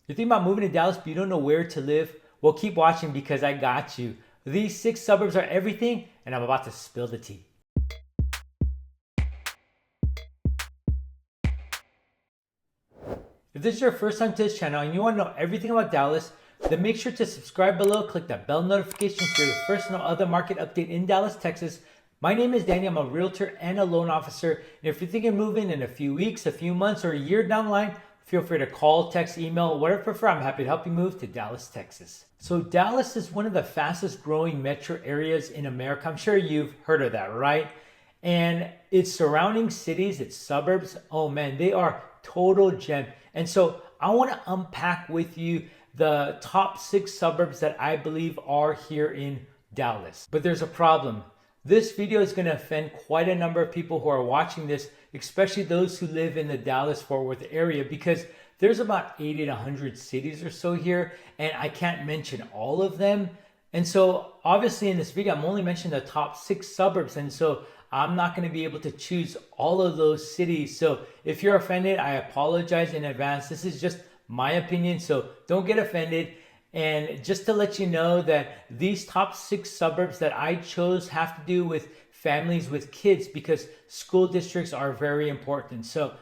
You're thinking about moving to Dallas, but you don't know where to live? Well, keep watching because I got you. These 6 suburbs are everything, and I'm about to spill the tea. If this is your first time to this channel and you want to know everything about Dallas, then make sure to subscribe below, click that bell notification so you're the first to know other market update in Dallas, Texas. My name is Danny, I'm a realtor and a loan officer. And if you're thinking of moving in a few weeks, a few months, or a year down the line, feel free to call, text, email, whatever you prefer. I'm happy to help you move to Dallas, Texas. So Dallas is one of the fastest growing metro areas in America. I'm sure you've heard of that, right? And its surrounding cities, its suburbs, oh man, they are total gem. And so I want to unpack with you the top 6 suburbs that I believe are here in Dallas. But there's a problem. This video is going to offend quite a number of people who are watching this, especially those who live in the Dallas-Fort Worth area, because there's about 80 to 100 cities or so here, and I can't mention all of them. And so obviously in this video, I'm only mentioning the top 6 suburbs. And so I'm not going to be able to choose all of those cities. So if you're offended, I apologize in advance. This is just my opinion, so don't get offended. And just to let you know that these top 6 suburbs that I chose have to do with families with kids because school districts are very important. So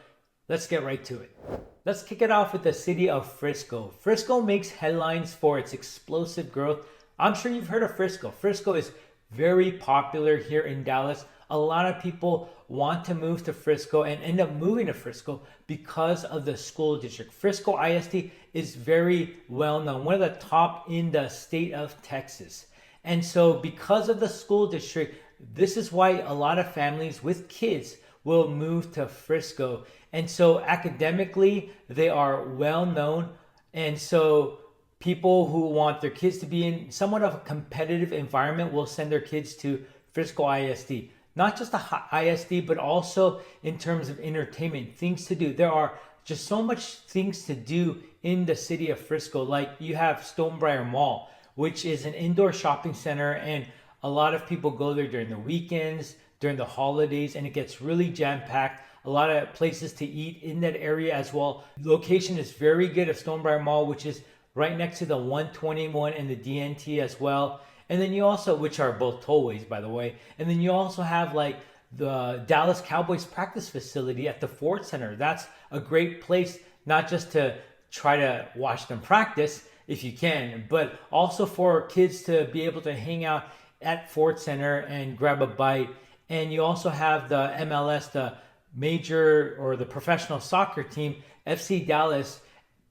let's get right to it. Let's kick it off with the city of Frisco. Frisco makes headlines for its explosive growth. I'm sure you've heard of Frisco. Frisco is very popular here in Dallas. A lot of people want to move to Frisco and end up moving to Frisco because of the school district. Frisco ISD is very well known, one of the top in the state of Texas. And so because of the school district, this is why a lot of families with kids will move to Frisco. And so academically, they are well known. And so people who want their kids to be in somewhat of a competitive environment will send their kids to Frisco ISD. Not just the ISD, but also in terms of entertainment, things to do. There are just so much things to do in the city of Frisco. Like you have Stonebriar Mall, which is an indoor shopping center, and a lot of people go there during the weekends, during the holidays, and it gets really jam-packed. A lot of places to eat in that area as well. The location is very good of Stonebriar Mall, which is right next to the 121 and the DNT as well. And then you also, which are both tollways, by the way. And then you also have like the Dallas Cowboys practice facility at the Ford Center. That's a great place, not just to try to watch them practice if you can, but also for kids to be able to hang out at Ford Center and grab a bite. And you also have the MLS, the major or the professional soccer team, FC Dallas,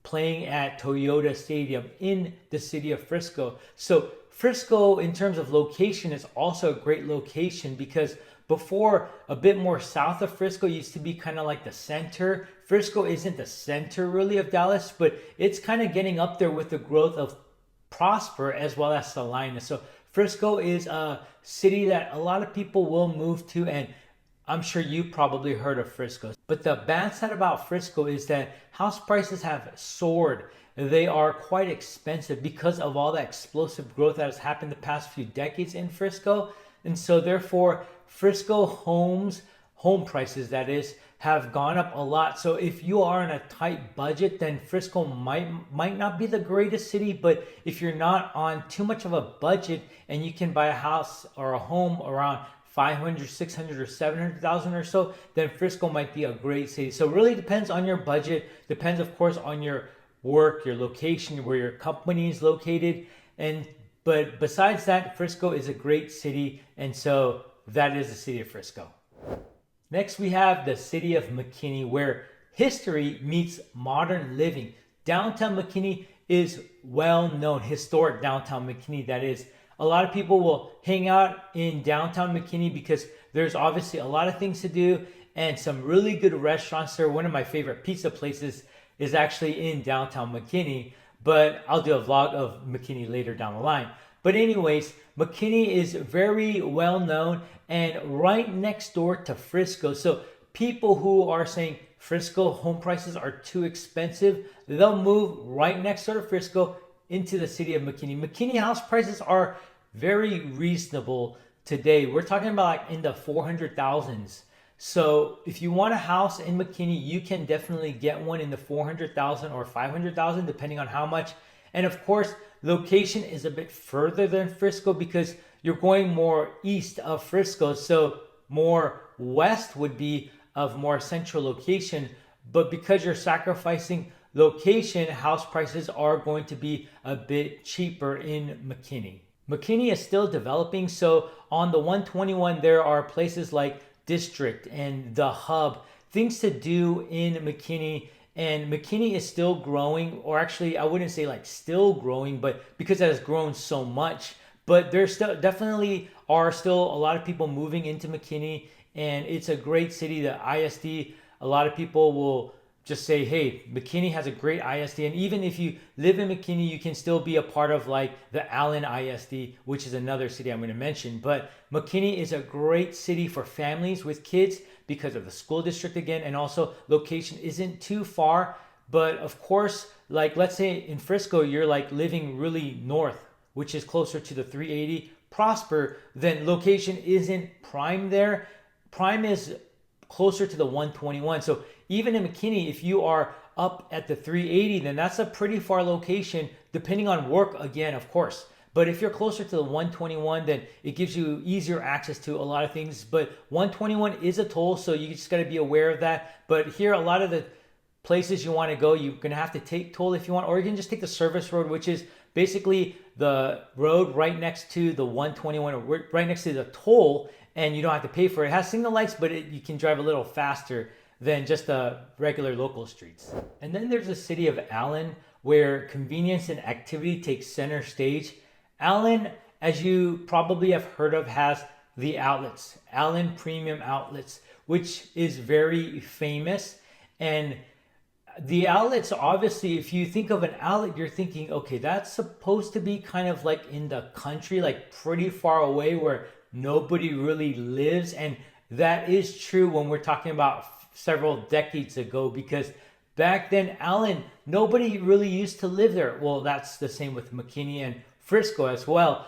playing at Toyota Stadium in the city of Frisco. So Frisco, in terms of location, is also a great location because before, a bit more south of Frisco used to be kind of like the center. Frisco isn't the center really of Dallas, but it's kind of getting up there with the growth of Prosper as well as Salina. So Frisco is a city that a lot of people will move to, and I'm sure you probably heard of Frisco. But the bad side about Frisco is that house prices have soared. They are quite expensive because of all the explosive growth that has happened the past few decades in Frisco. And so therefore, Frisco home prices that is, have gone up a lot. So if you are in a tight budget, then Frisco might not be the greatest city. But if you're not on too much of a budget and you can buy a house or a home around 500, 600, or 700,000 or so, then Frisco might be a great city. So it really depends on your budget. Depends, of course, on your work, your location, where your company is located. But besides that, Frisco is a great city. And so that is the city of Frisco. Next, we have the city of McKinney, where history meets modern living. Downtown McKinney is well known, historic downtown McKinney, that is. A lot of people will hang out in downtown McKinney because there's obviously a lot of things to do and some really good restaurants there. One of my favorite pizza places is actually in downtown McKinney, but I'll do a vlog of McKinney later down the line. But anyways, McKinney is very well known and right next door to Frisco. So people who are saying Frisco home prices are too expensive, they'll move right next door to Frisco into the city of McKinney. McKinney house prices are very reasonable today. We're talking about like in the 400,000s. So if you want a house in McKinney, you can definitely get one in the 400,000 or 500,000, depending on how much. And of course, location is a bit further than Frisco because you're going more east of Frisco. So more west would be of more central location. But because you're sacrificing location, house prices are going to be a bit cheaper in McKinney. McKinney is still developing. So on the 121, there are places like District and the Hub, things to do in McKinney. And McKinney is still growing, or actually, I wouldn't say like still growing, but because it has grown so much. But there still definitely are still a lot of people moving into McKinney, and it's a great city. The ISD, a lot of people will just say, hey, McKinney has a great ISD. And even if you live in McKinney, you can still be a part of like the Allen ISD, which is another city I'm going to mention. But McKinney is a great city for families with kids because of the school district again. And also location isn't too far. But of course, like let's say in Frisco, you're like living really north, which is closer to the 380 Prosper, then location isn't prime there. Prime is closer to the 121. So even in McKinney, if you are up at the 380, then that's a pretty far location, depending on work again, of course. But if you're closer to the 121, then it gives you easier access to a lot of things. But 121 is a toll, so you just got to be aware of that. But here, a lot of the places you want to go, you're going to have to take toll if you want, or you can just take the service road, which is basically the road right next to the 121, or right next to the toll, and you don't have to pay for it. It has signal lights, but you can drive a little faster than just the regular local streets. And then there's the city of Allen, where convenience and activity take center stage. Allen, as you probably have heard of, has the outlets, Allen Premium Outlets, which is very famous. And the outlets, obviously, if you think of an outlet, you're thinking, okay, that's supposed to be kind of like in the country, like pretty far away where nobody really lives. And that is true when we're talking about several decades ago, because back then, Allen, nobody really used to live there. Well, that's the same with McKinney and Frisco as well.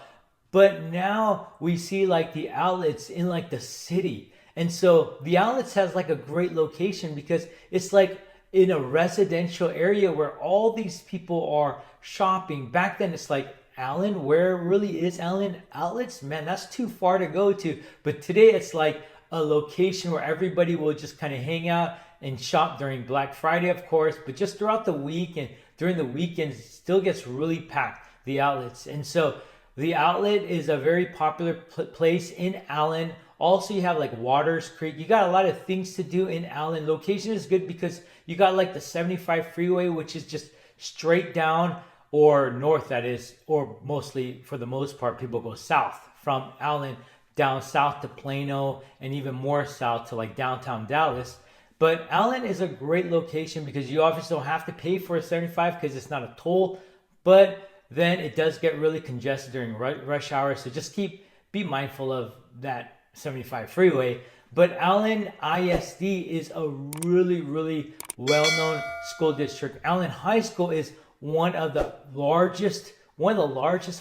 But now we see like the outlets in like the city. And so the outlets has like a great location because it's like in a residential area where all these people are shopping. Back then it's like, Allen, where really is Allen outlets? Man, that's too far to go to. But today it's like a location where everybody will just kind of hang out and shop during Black Friday, of course, but just throughout the week and during the weekends, it still gets really packed, the outlets. And so the outlet is a very popular place in Allen. Also, you have like Waters Creek. You got a lot of things to do in Allen. Location is good because you got like the 75 freeway, which is just straight down, or north, that is, or mostly for the most part, people go south from Allen down south to Plano and even more south to like downtown Dallas. But Allen is a great location because you obviously don't have to pay for a 75 because it's not a toll, but then it does get really congested during rush hour. So just be mindful of that 75 freeway. But Allen ISD is a really, really well-known school district. Allen High School is one of the largest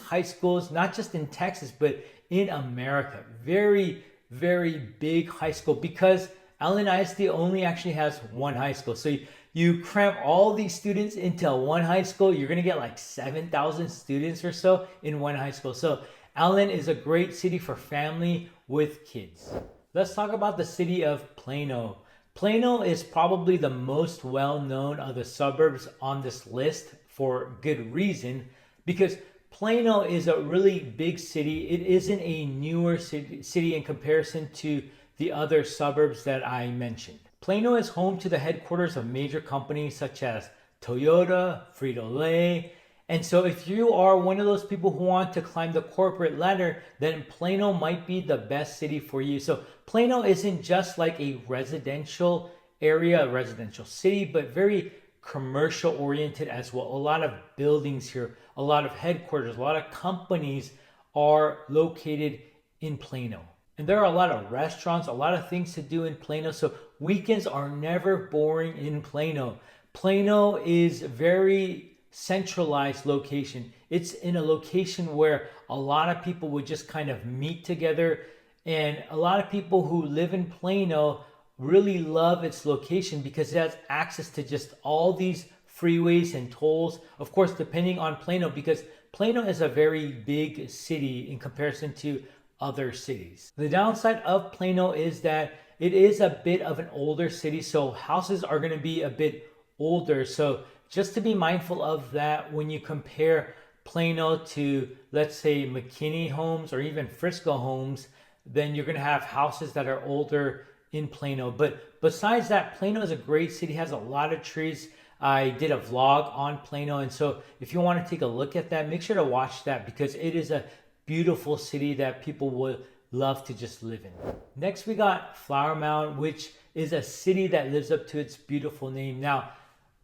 high schools, not just in Texas, but in America. Very, very big high school because Allen ISD only actually has one high school. So you cram all these students into one high school, you're going to get like 7,000 students or so in one high school. So Allen is a great city for family with kids. Let's talk about the city of Plano. Plano is probably the most well-known of the suburbs on this list for good reason, because Plano is a really big city. It isn't a newer city in comparison to the other suburbs that I mentioned. Plano is home to the headquarters of major companies such as Toyota, Frito-Lay. And so if you are one of those people who want to climb the corporate ladder, then Plano might be the best city for you. So Plano isn't just like a residential area, a residential city, but very commercial oriented as well. A lot of buildings here, a lot of headquarters, a lot of companies are located in Plano. And there are a lot of restaurants, a lot of things to do in Plano. So weekends are never boring in Plano. Plano is very centralized location. It's in a location where a lot of people would just kind of meet together. And a lot of people who live in Plano really love its location because it has access to just all these freeways and tolls. Of course, depending on Plano, because Plano is a very big city in comparison to other cities. The downside of Plano is that it is a bit of an older city, so houses are going to be a bit older. So just to be mindful of that when you compare Plano to, let's say, McKinney homes or even Frisco homes, then you're going to have houses that are older in Plano. But besides that, Plano is a great city, has a lot of trees. I did a vlog on Plano, and so if you want to take a look at that, make sure to watch that because it is a beautiful city that people would love to just live in. Next, we got Flower Mound, which is a city that lives up to its beautiful name. Now,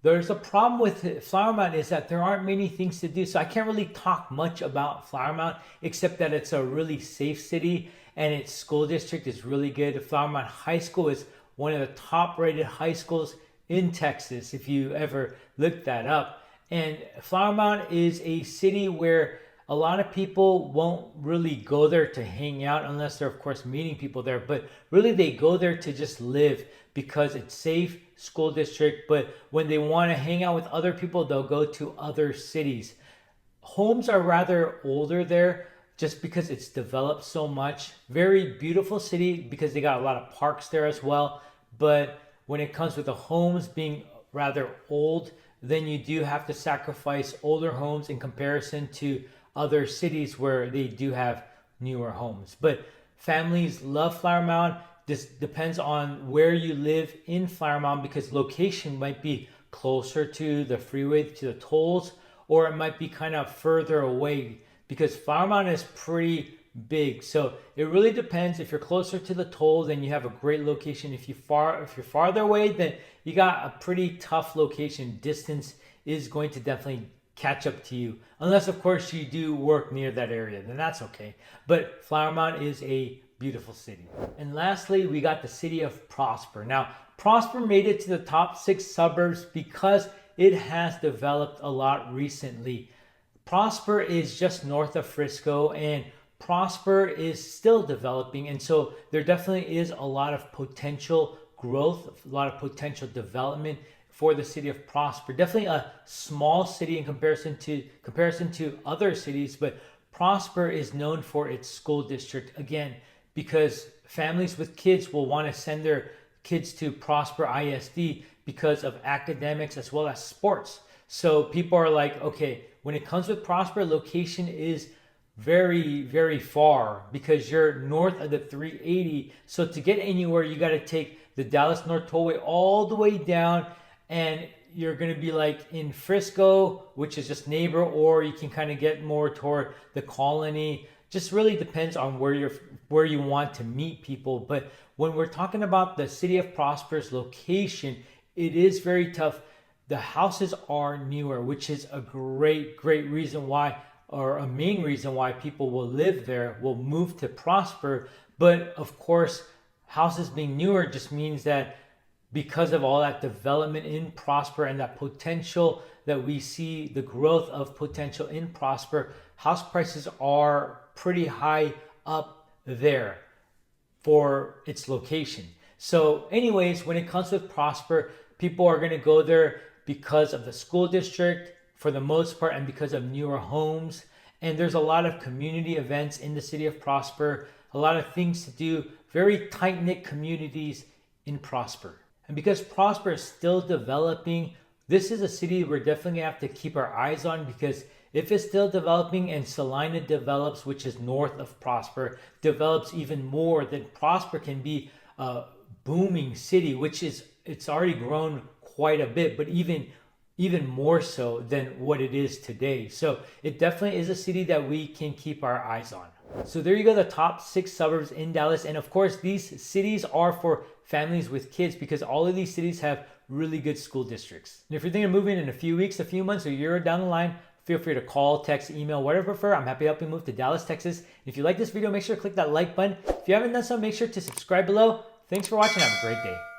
there's a problem with Flower Mound is that there aren't many things to do. So I can't really talk much about Flower Mound, except that it's a really safe city and its school district is really good. Flower Mound High School is one of the top rated high schools in Texas, if you ever looked that up. And Flower Mound is a city where a lot of people won't really go there to hang out unless they're, of course, meeting people there. But really, they go there to just live because it's safe, school district. But when they want to hang out with other people, they'll go to other cities. Homes are rather older there just because it's developed so much. Very beautiful city because they got a lot of parks there as well. But when it comes with the homes being rather old, then you do have to sacrifice older homes in comparison to other cities where they do have newer homes. But families love Flower Mound. This depends on where you live in Flower Mound because location might be closer to the freeway, to the tolls, or it might be kind of further away because Flower Mound is pretty big. So it really depends. If you're closer to the toll, then you have a great location. If you're farther away, then you got a pretty tough location. Distance is going to definitely catch up to you, unless of course you do work near that area, then that's okay. But Flower Mound is a beautiful city. And lastly, we got the city of Prosper. Now, Prosper made it to the top 6 suburbs because it has developed a lot recently. Prosper is just north of Frisco, and Prosper is still developing, and so there definitely is a lot of potential growth, a lot of potential development for the city of Prosper. Definitely a small city in comparison to other cities, but Prosper is known for its school district, again, because families with kids will want to send their kids to Prosper ISD because of academics as well as sports. So people are like, okay, when it comes with Prosper, location is very, very far because you're north of the 380. So to get anywhere, you got to take the Dallas North Tollway all the way down, and you're going to be like in Frisco, which is just neighbor, or you can kind of get more toward the Colony. Just really depends on where you want to meet people. But when we're talking about the city of Prosper's location, it is very tough. The houses are newer, which is a great reason why, or a main reason why people will live there, will move to Prosper. But of course, houses being newer just means that because of all that development in Prosper and that potential that we see, the growth of potential in Prosper, house prices are pretty high up there for its location. So anyways, when it comes with Prosper, people are going to go there because of the school district for the most part and because of newer homes. And there's a lot of community events in the city of Prosper, a lot of things to do, very tight-knit communities in Prosper. And because Prosper is still developing, this is a city we're definitely going to have to keep our eyes on, because if it's still developing and Salina develops, which is north of Prosper, develops even more, then Prosper can be a booming city, which is, it's already grown quite a bit, but even more so than what it is today. So it definitely is a city that we can keep our eyes on. So there you go, the top 6 suburbs in Dallas. And of course, these cities are for families with kids because all of these cities have really good school districts. And if you're thinking of moving in a few weeks, a few months, or a year down the line, feel free to call, text, email, whatever you prefer. I'm happy to help you move to Dallas, Texas. If you like this video, make sure to click that like button. If you haven't done so, make sure to subscribe below. Thanks for watching. Have a great day.